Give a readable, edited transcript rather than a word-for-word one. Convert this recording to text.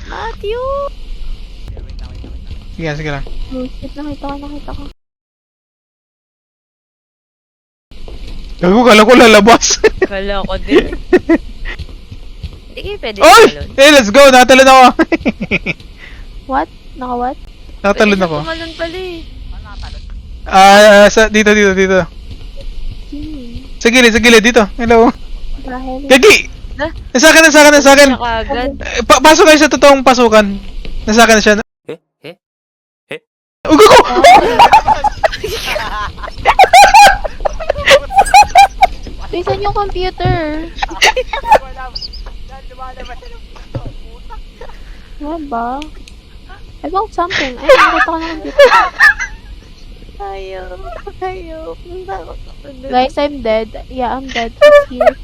Matthew! Sige lang. Oh shit, nakita ko. Gago, kala ko lalabas. Kala ko din. Hindi kayo pwede Oy! tumalon. Eh, let's go! Nakatalon ako. What? Naka-what? Nakatalon ako. Pwede tumalon pala eh. Dito. Sa gilid, dito. Hello. Dahil. Gagi! Na? Nasa akin. Nakagad. Pasok kayo sa totoong pasukan. Nasa akin na siya. Oh, gago! Bisan yung computer. Ano ba? I found something. Ay, nakita ko ng computer. Ayaw. Ayaw. Guys, I'm dead. Yeah, I'm dead. It's here.